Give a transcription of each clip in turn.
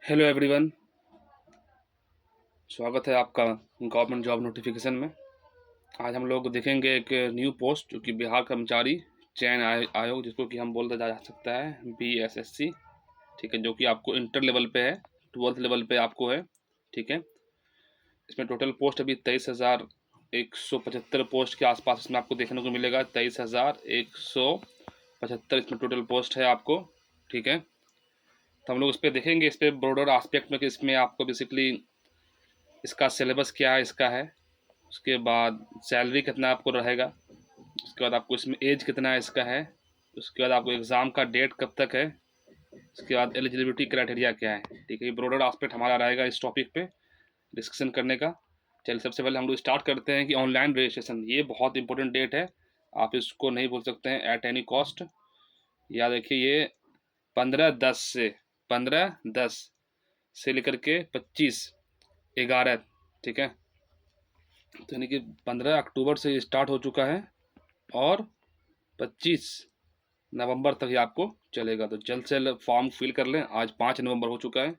Hello everyone, स्वागत है आपका गवर्नमेंट जॉब नोटिफिकेशन में। आज हम लोग देखेंगे एक न्यू पोस्ट जो कि बिहार कर्मचारी चयन आयोग, जिसको कि हम बोलते जा सकता है BSSC। ठीक है, जो कि आपको इंटर लेवल पे है, 12th लेवल पे आपको है। ठीक है, इसमें टोटल पोस्ट अभी 23,175 पोस्ट के आसपास इसमें आपको देखने को मिलेगा। 23,175 इसमें टोटल पोस्ट है आपको। ठीक है, तो हम लोग इस पर देखेंगे, इस पर ब्रॉडर आस्पेक्ट में कि इसमें आपको बेसिकली इसका सिलेबस क्या है, इसका है। उसके बाद सैलरी कितना आपको रहेगा। उसके बाद आपको इसमें एज कितना है, इसका है। उसके बाद आपको एग्ज़ाम का डेट कब तक है। उसके बाद एलिजिबिलिटी क्राइटेरिया क्या है। ठीक है, ये ब्रॉडर आस्पेक्ट हमारा रहेगा इस टॉपिक पे डिस्कशन करने का। चलिए, सबसे पहले हम लोग स्टार्ट करते हैं कि ऑनलाइन रजिस्ट्रेशन, ये बहुत इंपॉर्टेंट डेट है, आप इसको नहीं भूल सकते हैं एट एनी कॉस्ट। याद रखिए, ये 15/10 से लेकर के 25/11, ठीक है, तो यानी कि 15 अक्टूबर से स्टार्ट हो चुका है और 25 नवंबर तक ही आपको चलेगा। तो जल्द से जल्द फॉर्म फिल कर लें। आज 5 नवंबर हो चुका है,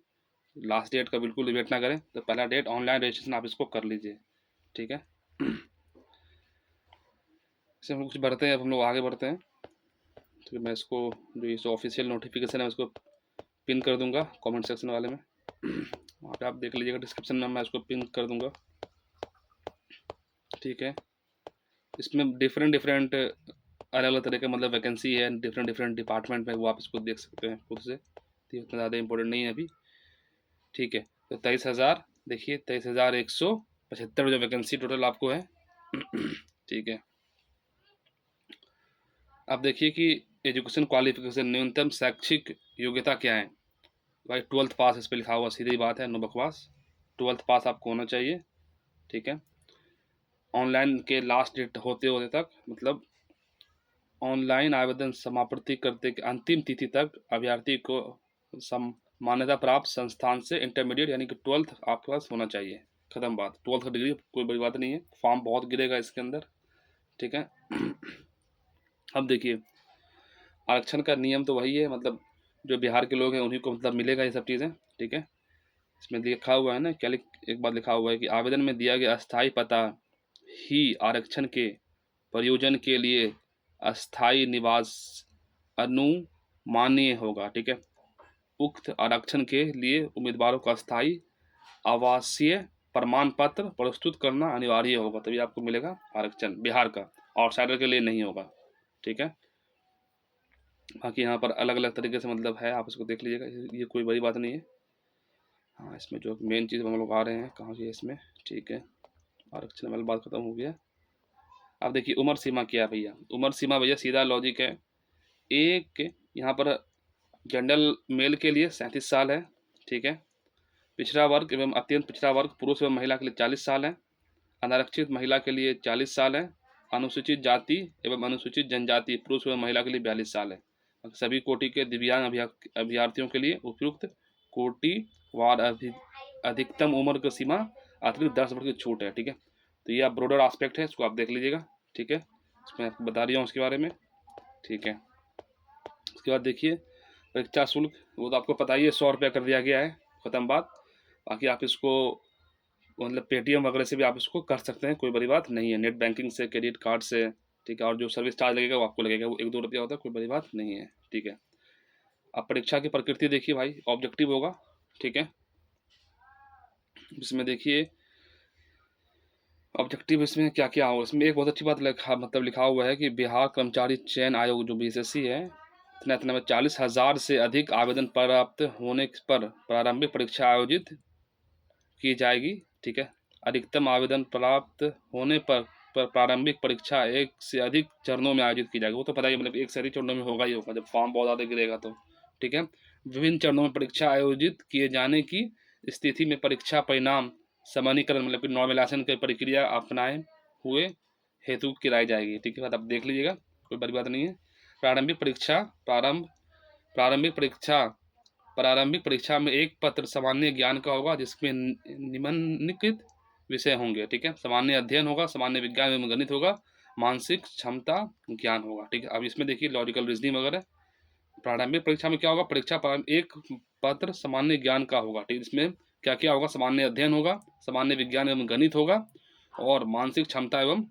लास्ट डेट का बिल्कुल वेट ना करें। तो पहला डेट ऑनलाइन रजिस्ट्रेशन आप इसको कर लीजिए। ठीक है, इससे हम कुछ बढ़ते हैं, अब हम लोग आगे बढ़ते हैं। तो मैं इसको जो ये ऑफिशियल नोटिफिकेशन है उसको पिन कर दूंगा कमेंट सेक्शन वाले में। वहाँ पे आप देख लीजिएगा, डिस्क्रिप्शन में मैं इसको पिन कर दूंगा। ठीक है, इसमें डिफरेंट अलग अलग तरह का मतलब वैकेंसी है डिफरेंट डिपार्टमेंट में, वो आप इसको देख सकते हैं खुद से। तो ये उतना ज़्यादा इंपॉर्टेंट नहीं है अभी। ठीक है, तो 23,000 देखिए, 23,175 जो वैकेंसी टोटल आपको है। ठीक है, अब देखिए कि एजुकेशन क्वालिफिकेशन, न्यूनतम शैक्षिक योग्यता क्या है। भाई 12th पास इस पर लिखा हुआ, सीधी बात है, नो बकवास। 12th पास आपको होना चाहिए। ठीक है, ऑनलाइन के लास्ट डेट होते होते तक, मतलब ऑनलाइन आवेदन समाप्ति करते के अंतिम तिथि तक अभ्यर्थी को मान्यता प्राप्त संस्थान से इंटरमीडिएट यानी कि 12th आपके पास होना चाहिए। खत्म बात, 12th का डिग्री कोई बड़ी बात नहीं है। फॉर्म बहुत गिरेगा इसके अंदर। ठीक है, अब देखिए, आरक्षण का नियम तो वही है, मतलब जो बिहार के लोग हैं उन्हीं को मतलब मिलेगा ये सब चीज़ें। ठीक है, इसमें लिखा हुआ है ना, क्या एक बात लिखा हुआ है कि आवेदन में दिया गया अस्थायी पता ही आरक्षण के प्रयोजन के लिए अस्थायी निवास अनुमानीय होगा। ठीक है, उक्त आरक्षण के लिए उम्मीदवारों का अस्थायी आवासीय प्रमाण पत्र प्रस्तुत करना अनिवार्य होगा, तभी आपको मिलेगा आरक्षण। बिहार का, आउटसाइडर के लिए नहीं होगा। ठीक है, बाकी यहाँ पर अलग अलग तरीके से मतलब है, आप इसको देख लीजिएगा, ये कोई बड़ी बात नहीं है। हाँ, इसमें जो मेन चीज़ हम लोग आ रहे हैं कहाँ से इसमें। ठीक है, आरक्षण वाली बात खत्म हो गया। अब देखिए उम्र सीमा क्या है भैया। उम्र सीमा भैया सीधा लॉजिक है, एक यहाँ पर जनरल मेल के लिए 37 साल है। ठीक है, पिछड़ा वर्ग एवं अत्यंत पिछड़ा वर्ग पुरुष एवं महिला के लिए 40 साल है। अनारक्षित महिला के लिए 40 साल है। अनुसूचित जाति एवं अनुसूचित जनजाति पुरुष एवं महिला के लिए 42 साल है। सभी कोटि के दिव्यांग अभ्यर्थियों के लिए उपयुक्त कोटि वार अधिकतम उम्र की सीमा अतिरिक्त 10 वर्ष की छूट है। ठीक है, तो ये आप ब्रॉडर आस्पेक्ट है, इसको आप देख लीजिएगा। ठीक है, इसमें आपको बता रही हूँ उसके बारे में। ठीक है, उसके बाद देखिए परीक्षा शुल्क, वो तो आपको पता ही है, 100 रुपया कर दिया गया है, ख़त्म बात। बाकी आप इसको मतलब पेटीएम वगैरह से भी आप इसको कर सकते हैं, कोई बड़ी बात नहीं है, नेट बैंकिंग से, क्रेडिट कार्ड से। ठीक है, और जो सर्विस चार्ज लगेगा वो आपको लगेगा, वो 1-2 रुपया होता है, कोई बड़ी बात नहीं है। ठीक है, अब परीक्षा की प्रकृति देखिए भाई, ऑब्जेक्टिव होगा। ठीक है, इसमें देखिए ऑब्जेक्टिव इसमें क्या क्या होगा। इसमें एक बहुत अच्छी बात लिखा हुआ है कि बिहार कर्मचारी चयन आयोग जो BSSC है, इतना में 40,000 से अधिक आवेदन प्राप्त होने पर प्रारंभिक परीक्षा आयोजित की जाएगी। ठीक है, अधिकतम आवेदन प्राप्त होने पर प्रारंभिक परीक्षा एक से अधिक चरणों में आयोजित की जाएगी। वो तो पता ही, मतलब एक से अधिक चरणों में होगा ही होगा जब फॉर्म बहुत ज़्यादा गिरेगा तो। ठीक है, विभिन्न चरणों में परीक्षा आयोजित किए जाने की स्थिति में परीक्षा परिणाम सामान्यीकरण मतलब कि नॉर्मलाइजेशन की प्रक्रिया अपनाए हुए हेतु कराई जाएगी। ठीक है, बात आप देख लीजिएगा, कोई बड़ी बात नहीं है। प्रारंभिक परीक्षा प्रारंभिक परीक्षा में एक पत्र सामान्य ज्ञान का होगा जिसमें निम्नलिखित विषय होंगे। ठीक है, सामान्य अध्ययन होगा, सामान्य विज्ञान एवं गणित होगा, मानसिक क्षमता ज्ञान होगा। ठीक है, अब इसमें देखिए लॉजिकल रीजनिंग वगैरह प्रारंभिक परीक्षा में क्या होगा, एक पत्र सामान्य ज्ञान का होगा, ठीक। इसमें क्या क्या होगा, सामान्य अध्ययन होगा, सामान्य विज्ञान एवं गणित होगा, और मानसिक क्षमता एवं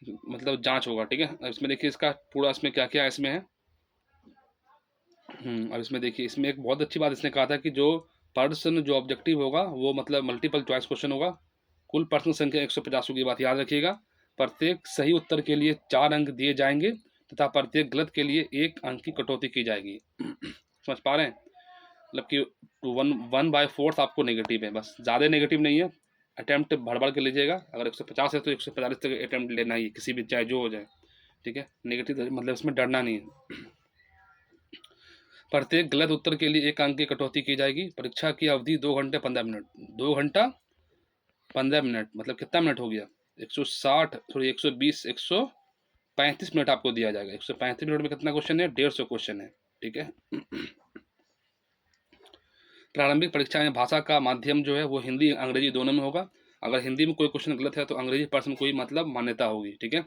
मतलब जांच होगा, ठीक है। अब इसमें देखिए इसका पूरा इसमें क्या क्या इसमें है। अब इसमें देखिए, इसमें एक बहुत अच्छी बात इसने कहा था कि जो प्रश्न जो ऑब्जेक्टिव होगा वो मतलब मल्टीपल चॉइस क्वेश्चन होगा। कुल प्रश्न संख्या 150 की बात याद रखिएगा। प्रत्येक सही उत्तर के लिए 4 अंक दिए जाएंगे तथा प्रत्येक गलत के लिए 1 अंक की कटौती की जाएगी। समझ पा रहे हैं, मतलब कि 1/4 आपको नेगेटिव है, बस ज़्यादा नेगेटिव नहीं है। अटैम्प्ट भर भर के लीजिएगा, अगर 150 है तो 145 तक अटैम्प्ट लेना ही, किसी भी चाहे जो हो जाए, ठीक है। नेगेटिव मतलब इसमें डरना नहीं है। प्रत्येक गलत उत्तर के लिए 1 अंक की कटौती की जाएगी। परीक्षा की अवधि 2 घंटे 15 मिनट। 2 घंटा 15 मिनट मतलब कितना मिनट हो गया, 160 सॉरी 120 135 मिनट आपको दिया जाएगा। 135 मिनट में कितना क्वेश्चन है, 150 क्वेश्चन है, ठीक है। प्रारंभिक परीक्षा में भाषा का माध्यम जो है वो हिंदी अंग्रेजी दोनों में होगा। अगर हिंदी में कोई क्वेश्चन गलत है तो अंग्रेजी प्रश्न को ही मतलब मान्यता होगी, ठीक है।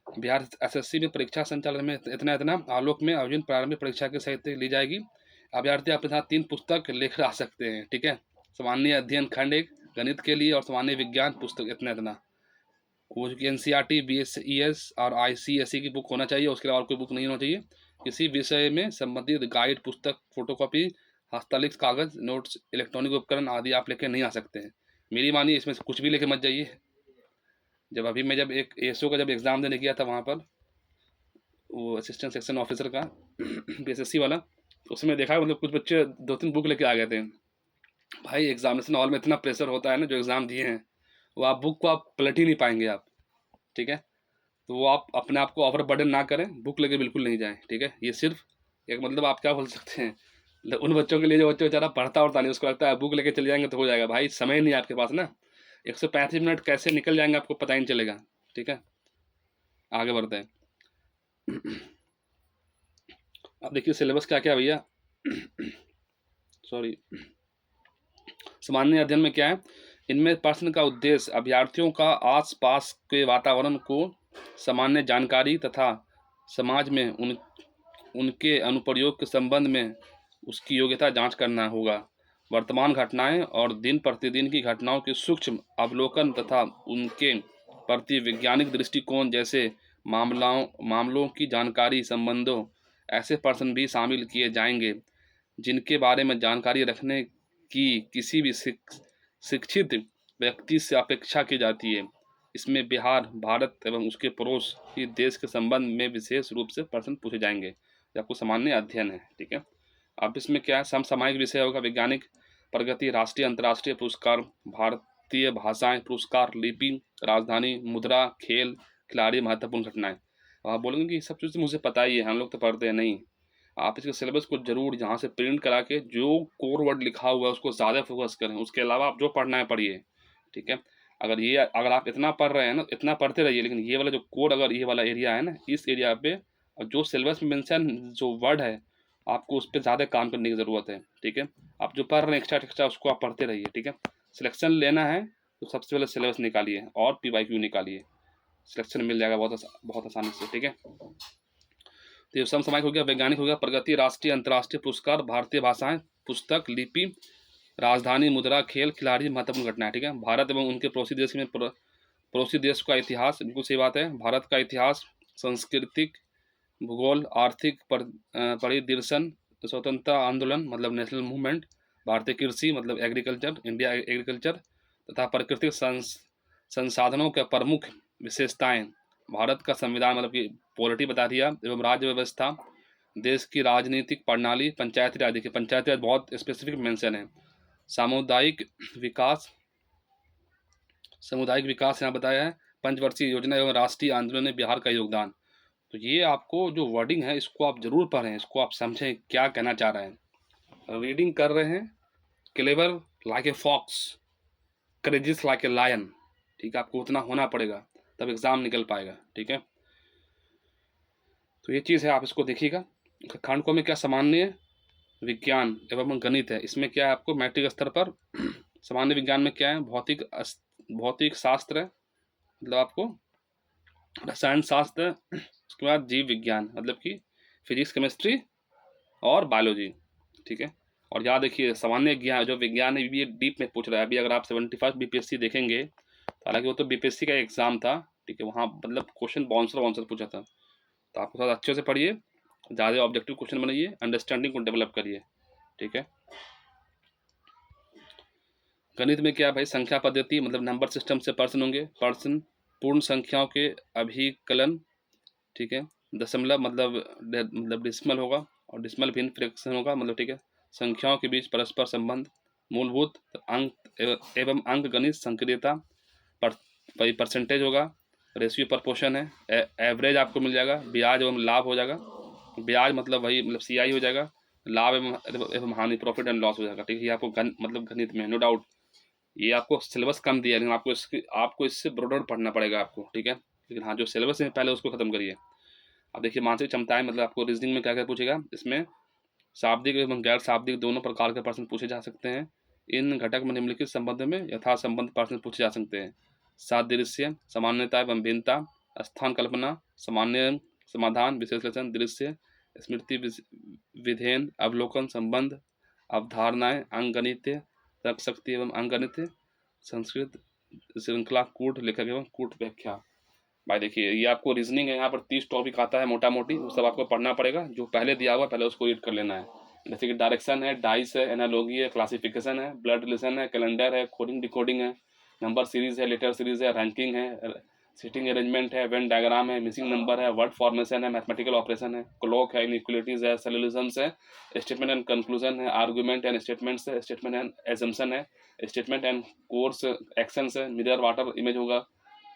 बिहार एसएससी में परीक्षा संचालन में इतना आलोक में आयोजन प्रारंभिक परीक्षा की साहित्य ली जाएगी। अभ्यर्थी अपने साथ 3 पुस्तक लेकर आ सकते हैं, ठीक है। सामान्य अध्ययन खंड 1 गणित के लिए, और सामान्य विज्ञान पुस्तक इतना वो जो कि NCERT BSES और ICSE की बुक होना चाहिए, उसके अलावा और कोई बुक नहीं होना चाहिए। किसी विषय में संबंधित गाइड पुस्तक, फोटोकॉपी, हस्तलिखित कागज, नोट्स, इलेक्ट्रॉनिक उपकरण आदि आप लेकर नहीं आ सकते हैं। मेरी मानिए इसमें से कुछ भी लेके मत जाइए। मैं जब एक ASO का जब एग्ज़ाम देने गया था वहाँ पर, वो असिस्टेंट सेक्शन ऑफिसर का BSSC वाला, तो उसमें देखा मतलब कुछ बच्चे 2-3 बुक लेके आ गए थे। भाई एग्जामिनेशन हॉल में इतना प्रेशर होता है ना, जो एग्ज़ाम दिए हैं वो आप बुक को आप पलट ही नहीं पाएंगे आप, ठीक है। तो वो आप अपने आप को ओवर बर्डन ना करें, बुक लेके बिल्कुल नहीं जाएं, ठीक है। ये सिर्फ एक मतलब आप क्या बोल सकते हैं, उन बच्चों के लिए जो बच्चे बेचारा पढ़ता उड़ता नहीं, उसको लगता है बुक लेके चले जाएंगे तो हो जाएगा। भाई समय नहीं है आपके पास ना, 135 मिनट कैसे निकल जाएंगे आपको पता ही नहीं चलेगा, ठीक है। आगे बढ़ते हैं। अब देखिए सिलेबस क्या क्या भैया। सॉरी, सामान्य अध्ययन में क्या है, इनमें प्रश्न का उद्देश्य अभ्यर्थियों का आसपास के वातावरण को सामान्य जानकारी तथा समाज में उनके अनुप्रयोग के संबंध में उसकी योग्यता जांच करना होगा। वर्तमान घटनाएं और दिन प्रतिदिन की घटनाओं के सूक्ष्म अवलोकन तथा उनके प्रति वैज्ञानिक दृष्टिकोण जैसे मामलों की जानकारी संबंधों ऐसे प्रश्न भी शामिल किए जाएंगे जिनके बारे में जानकारी रखने की किसी भी शिक्षित व्यक्ति से अपेक्षा की जाती है। इसमें बिहार, भारत एवं उसके पड़ोसी देश के संबंध में विशेष रूप से प्रश्न पूछे जाएंगे। ये आपको सामान्य अध्ययन है, ठीक है। अब इसमें क्या है, समसामयिक विषय होगा, वैज्ञानिक प्रगति, राष्ट्रीय अंतर्राष्ट्रीय पुरस्कार, भारतीय भाषाएं पुरस्कार, लिपि, राजधानी, मुद्रा, खेल, खिलाड़ी, महत्वपूर्ण घटनाएं। आप बोलेंगे कि सब चीज़ मुझे पता ही है, हम लोग तो पढ़ते हैं। नहीं, आप इसके सिलेबस को जरूर यहाँ से प्रिंट करा के जो कोर वर्ड लिखा हुआ है उसको ज़्यादा फोकस करें। उसके अलावा आप जो पढ़ना है पढ़िए, ठीक है। अगर आप इतना पढ़ रहे हैं ना, इतना पढ़ते रहिए, लेकिन ये वाला जो कोड, अगर ये वाला एरिया है ना, इस एरिया पे जो सिलेबस में मेंशन जो वर्ड है आपको उस पर ज़्यादा काम करने की ज़रूरत है, ठीक है। आप जो पढ़ रहे हैं एक्स्ट्रा उसको आप पढ़ते रहिए, ठीक है। सिलेक्शन लेना है तो सबसे पहले सिलेबस निकालिए और PYQ निकालिए, सिलेक्शन मिल जाएगा बहुत आसानी से, ठीक है। तो ये समसामयिक हो गया, वैज्ञानिक हो गया, प्रगति, राष्ट्रीय अंतर्राष्ट्रीय पुरस्कार, भारतीय भाषाएं पुस्तक, लिपि, राजधानी, मुद्रा, खेल, खिलाड़ी, महत्वपूर्ण घटनाएं, ठीक है। भारत एवं उनके पड़ोसी देश में पड़ोसी देश का इतिहास, बिल्कुल सही बात है। भारत का इतिहास, सांस्कृतिक, भूगोल, आर्थिक परिदर्शन, स्वतंत्रता आंदोलन मतलब नेशनल मूवमेंट, भारतीय कृषि मतलब एग्रीकल्चर, इंडिया एग्रीकल्चर, तथा प्राकृतिक संसाधनों के प्रमुख विशेषताएं, भारत का संविधान मतलब कि पॉलिटी बता दिया, एवं राज्य व्यवस्था, देश की राजनीतिक प्रणाली, पंचायती राज, देखिए पंचायती राज बहुत स्पेसिफिक मेंशन है। सामुदायिक विकास, यहाँ बताया है। पंचवर्षीय योजना एवं राष्ट्रीय आंदोलन में बिहार का योगदान। तो ये आपको जो वर्डिंग है इसको आप जरूर पढ़ें, इसको आप समझें क्या कहना चाह रहे हैं। रीडिंग कर रहे हैं, clever like a fox, courageous like a lion, ठीक है। आपको उतना होना पड़ेगा तब एग्जाम निकल पाएगा, ठीक है। तो ये चीज़ है, आप इसको देखिएगा। खंड को में क्या, सामान्य विज्ञान एवं गणित है। इसमें क्या है, आपको मैट्रिक स्तर पर सामान्य विज्ञान में क्या है, भौतिक शास्त्र है, मतलब आपको रसायन शास्त्र, उसके बाद जीव विज्ञान मतलब कि फिजिक्स, केमिस्ट्री और बायोलॉजी, ठीक है। और यहाँ देखिए सामान्य ज्ञान जो विज्ञान है ये डीप में पूछ रहा है। अभी अगर आप 75 बीपीएससी देखेंगे, हालांकि वो तो बीपीएससी का एग्जाम था, ठीक है, वहाँ मतलब क्वेश्चन बाउंसर बाउंसर पूछा था। तो आपको थोड़ा अच्छे से पढ़िए, ज़्यादा ऑब्जेक्टिव क्वेश्चन बनाइए, अंडरस्टैंडिंग को डेवलप करिए, ठीक है। गणित में क्या भाई, संख्या पद्धति मतलब नंबर सिस्टम से पर्सन होंगे, पर्सन पूर्ण संख्याओं के अभिकलन, ठीक है। दशमलव मतलब डिस्मल होगा, और डिस्मल भिन्न फ्रैक्शन होगा, मतलब ठीक है। संख्याओं के बीच परस्पर संबंध, मूलभूत अंक एवं अंक गणित संक्रियता, परसेंटेज होगा, रेशियो प्रपोर्शन है, एवरेज आपको मिल जाएगा, ब्याज एवं लाभ हो जाएगा, ब्याज मतलब वही मतलब सीआई हो जाएगा, लाभ एवं हानि प्रॉफिट एंड लॉस हो जाएगा, ठीक है। ये आपको मतलब गणित में नो डाउट, ये आपको सिलेबस कम दिया है, लेकिन आपको इससे ब्रॉडर पढ़ना पड़ेगा आपको, ठीक है। लेकिन हाँ, जो सिलेबस है पहले उसको खत्म करिए। अब देखिए मानसिक क्षमताएं, मतलब आपको रीजनिंग में क्या क्या पूछेगा, इसमें शाब्दिक एवं गैर शाब्दिक दोनों प्रकार के प्रश्न पूछे जा सकते हैं। इन घटक में निम्नलिखित संबंध में यथा संबंध प्रश्न पूछे जा सकते हैं। सादृश्य, सामान्यता एवं भिन्नता, स्थान कल्पना, सामान्य समाधान, विश्लेषण, दृश्य, स्मृति, विधेयन, अवलोकन, संबंध, अवधारणाएं, अंकगणित, तर्क शक्ति एवं अंकगणित, संस्कृत, श्रृंखला, कूट लेखक एवं कूट व्याख्या। भाई देखिए ये आपको रीजनिंग है, यहाँ पर 30 टॉपिक आता है मोटा मोटी, वो सब आपको पढ़ना पड़ेगा। जो पहले दिया हुआ पहले उसको रीड कर लेना है। जैसे कि डायरेक्शन है, डाइस है, एनालॉगी है, क्लासिफिकेशन है, ब्लड रिलेशन है, कैलेंडर है, कोडिंग डिकोडिंग है, नंबर सीरीज है, लेटर सीरीज है, रैंकिंग है, सीटिंग अरेंजमेंट है, वेन डायग्राम है, मिसिंग नंबर है, वर्ड फॉर्मेशन है, मैथमेटिकल ऑपरेशन है, क्लॉक है, इनइक्वलिटीज है, सोल्यूशंस है, स्टेटमेंट एंड कंक्लूजन है, आर्गुमेंट एंड स्टेटमेंट्स है, स्टेटमेंट एंड एजम्पशन है, स्टेटमेंट एंड कोर्स एक्शंस है, मिरर वाटर इमेज होगा,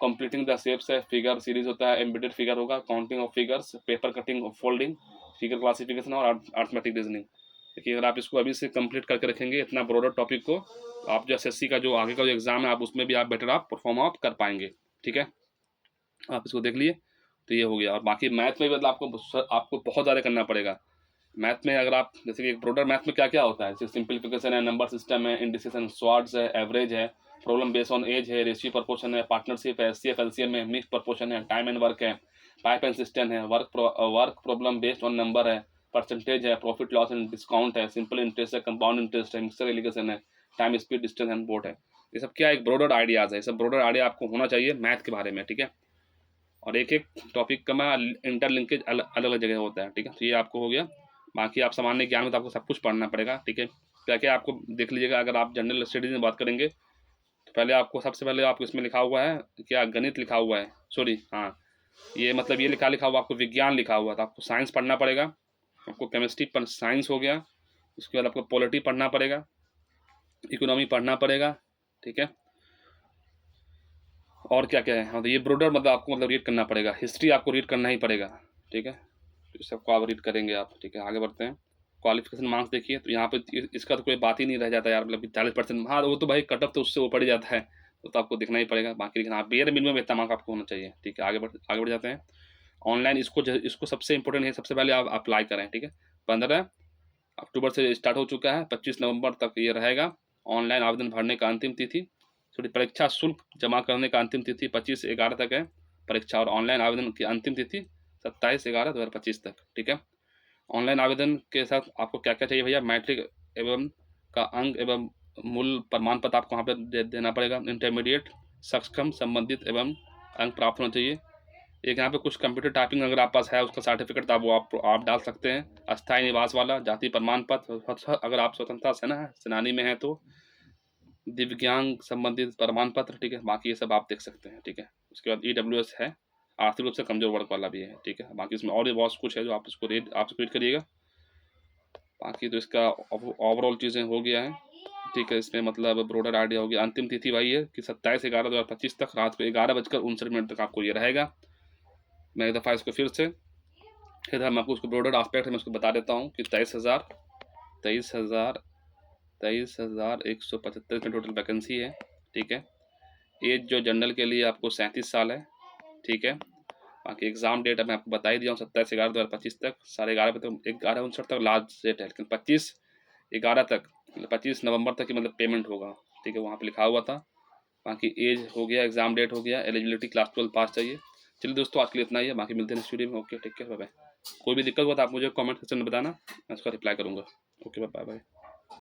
कंप्लीटिंग द शेप्स है, फिगर सीरीज होता है, एम्बेडेड फिगर होगा, counting of figures, paper cutting, folding, figure classification और अर्थमेटिक रीजनिंग। देखिए अगर आप इसको अभी से कंप्लीट करके रखेंगे इतना ब्रॉडर टॉपिक को, आप जो एसएससी का जो आगे का जो एग्जाम है आप उसमें भी आप बेटर आप परफॉर्म आप कर पाएंगे, ठीक है। आप इसको देख लिए तो ये हो गया। और बाकी मैथ में भी मतलब आपको बहुत ज़्यादा करना पड़ेगा। मैथ में अगर आप जैसे कि एक ब्रॉडर मैथ में क्या क्या होता है, जैसे सिंप्लीफिकेशन है, नंबर सिस्टम है, इंडिसेशन, स्वार्ट्स है, एवरेज है, प्रॉब्लम बेस्ड ऑन एज है, रेशियो प्रपोर्शन है, पार्टनरशिप है, एचसीएफ एलसीएम है, मिक्स प्रपोर्शन है, टाइम एंड वर्क है, पाइप एंड सिस्टम है, work problem based on number है, परसेंटेज है, प्रॉफिट लॉस एंड डिस्काउंट है, सिंपल इंटरेस्ट है, कंपाउंड इंटरेस्ट है, मिक्सर एलिगेशन है, time speed distance and boat है। ये सब क्या एक ब्रॉडर आइडियाज है, ये सब ब्रॉडर आइडिया आपको होना चाहिए मैथ के बारे में, ठीक है। और एक एक टॉपिक का मैं इंटरलिंकेज अलग अलग जगह होता है, ठीक है। तो ये आपको हो गया। बाकी आप सामान्य ज्ञान में तो आपको सब कुछ पढ़ना पड़ेगा, ठीक है। क्या क्या आपको देख लीजिएगा। अगर आप जनरल स्टडीज में बात करेंगे तो पहले आपको सबसे पहले आपको इसमें लिखा हुआ है क्या, गणित लिखा हुआ है, सॉरी हाँ, ये मतलब ये लिखा हुआ आपको विज्ञान लिखा हुआ था, आपको साइंस पढ़ना पड़ेगा। आपको केमिस्ट्री पर साइंस हो गया, उसके बाद आपको पॉलिटी पढ़ना पड़ेगा, इकोनॉमी पढ़ना पड़ेगा, ठीक है। और क्या क्या है, हाँ तो ये ब्रोडर मतलब आपको मतलब रीड करना पड़ेगा। हिस्ट्री आपको रीड करना ही पड़ेगा, ठीक है। तो सबको आप रीड करेंगे आप, ठीक है। आगे बढ़ते हैं। क्वालिफिकेशन मार्क्स देखिए तो यहाँ पे इसका तो कोई बात ही नहीं रह जाता यार, मतलब 40%। हाँ वो तो भाई कट ऑफ तो उससे ऊपर ही जाता है, तो आपको देखना ही पड़ेगा। बाकी लेकिन आप बेयर मिनिमम इतना मार्क आपको होना चाहिए, ठीक है। आगे बढ़ जाते हैं। ऑनलाइन इसको सबसे इंपॉर्टेंट है, सबसे पहले आप अप्लाई करें, ठीक है। 15 अक्टूबर से स्टार्ट हो चुका है, 25 नवंबर तक ये रहेगा। ऑनलाइन आवेदन भरने का अंतिम तिथि, सॉरी परीक्षा शुल्क जमा करने का अंतिम तिथि 25/11 तक है परीक्षा, और ऑनलाइन आवेदन की अंतिम तिथि 27/11/2025 तक, ठीक है। ऑनलाइन आवेदन के साथ आपको क्या क्या चाहिए भैया, मैट्रिक एवं का अंक एवं मूल प्रमाण पत्र आपको वहाँ पर देना पड़ेगा। इंटरमीडिएट सक्षम संबंधित एवं अंक प्राप्त होना चाहिए। एक यहाँ पे कुछ कंप्यूटर टाइपिंग अगर आप पास है उसका सर्टिफिकेट आप वो आप डाल सकते हैं। अस्थायी निवास वाला, जाति प्रमाण पत्र, अगर आप स्वतंत्रता सेनानी में है तो दिव्यांग संबंधित प्रमाण पत्र, ठीक है। बाकी ये सब आप देख सकते हैं, ठीक है। उसके बाद EWS है, आर्थिक रूप से कमजोर वर्ग वाला भी है, ठीक है। बाकी इसमें और भी बहुत कुछ है जो आप इसको रीड करिएगा। बाकी तो इसका ओवरऑल चीज़ें हो गया है, ठीक है। इसमें मतलब ब्रोडर आइडिया हो गया। अंतिम तिथि भाई है कि 27/11/2025 तक रात को 11:59 तक आपको ये रहेगा। मैं एक दफ़ा इसको फिर से इधर मैं आपको उसको ब्रोडर आस्पेक्ट में उसको बता देता हूँ कि 23,175 में टोटल वैकेंसी है, ठीक है। एज जो जनरल के लिए आपको 37 साल है, ठीक है। बाकी एग्जाम डेट मैं आपको बता ही दिया हूँ 27/11/2025 तक, 11:30 तक, 11:59 तक लास्ट डेट है, लेकिन 25/11 तक मतलब 25 नवंबर तक की मतलब पेमेंट होगा, ठीक है। वहाँ पे लिखा हुआ था। बाकी एज हो गया, एग्जाम डेट हो गया, एलिजिबिलिटी क्लास 12 पास चाहिए। चलिए दोस्तों आज के लिए इतना ही है, बाकी मिलते हैं नेक्स्ट वीडियो में। Okay take care, bye bye. कोई भी दिक्कत हुआ तो आप मुझे कमेंट सेक्शन में बताना, मैं उसका रिप्लाई करूँगा। Okay, bye bye.